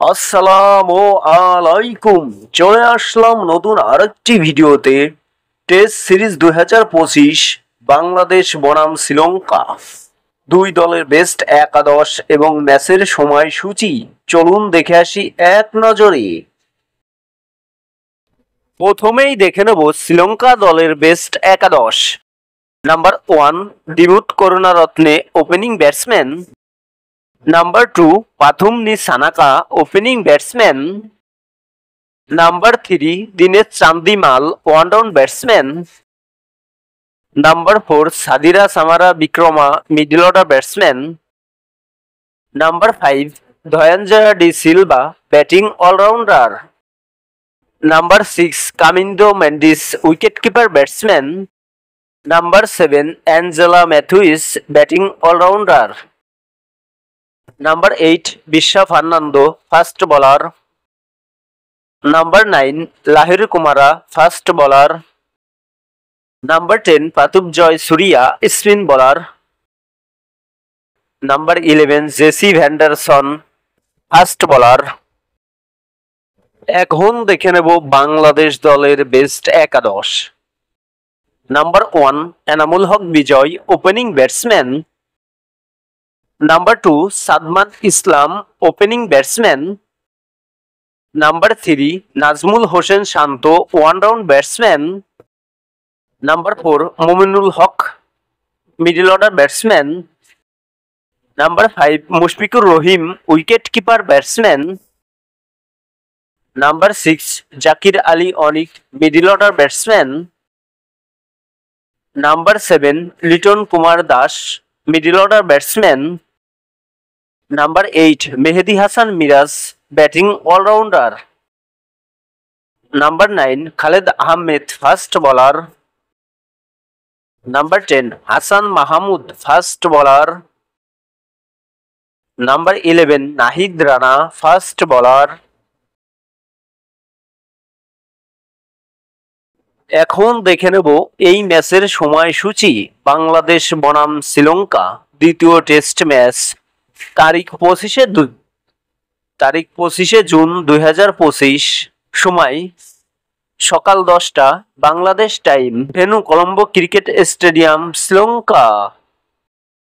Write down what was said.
আসসালামু আলাইকুম। চলে আসলাম নতুন আরেকটি ভিডিওতে। টেস্ট সিরিজ 2025 বাংলাদেশ বনাম শ্রীলঙ্কা, দুই দলের বেস্ট একাদশ এবং ম্যাচের সময়সূচি চলুন দেখে আসি এক নজরে। প্রথমেই দেখে নেব শ্রীলঙ্কা দলের বেস্ট একাদশ। Number 1 Dimuth Karunaratne opening batsman. Number 2 Pathumni Sanaka opening batsman. Number 3 Dinesh Chandimal one down batsman. Number 4 Sadira Samara Bikrama middle order batsman. Number 5 Dhananjaya De Silva batting all-rounder. Number 6 Kamindo Mendes wicketkeeper batsman. Number 7 Angela Matthews batting all-rounder. Number 8 Bisha Fernando first bowler. Number 9 Lahiri Kumara first bowler. Number 10 Patubjoy Surya spin bowler. Number 11 JC Henderson first bowler. এখন দেখে নেব বাংলাদেশ দলের best একাদশ। Number 1 Enamul Haque বিজয় opening batsman. Number 2 Sadman Islam opening batsman. Number 3 Nazmul Hossain Shanto one down batsman. Number 4 Mominul Haq middle order batsman. Number 5 Mushfiqur Rahim wicketkeeper batsman. Number 6 Zakir Ali Onik middle order batsman. Number 7 Liton Kumar Das middle order batsman. Number 8 Mehdi Hasan Miraz batting all-rounder. Number 9 Khaled Ahmed first bowler. Number 10 Hassan Mahamud first bowler. Number 11 Nahid Rana first bowler. এখন দেখে নেব এই ম্যাচের সময়সূচি। বাংলাদেশ বনাম শ্রীলঙ্কা দ্বিতীয় test match তারিখ 25 June 2025, সময় সকাল 10টা Bangladesh time, venue Colombo cricket stadium, Sri Lanka.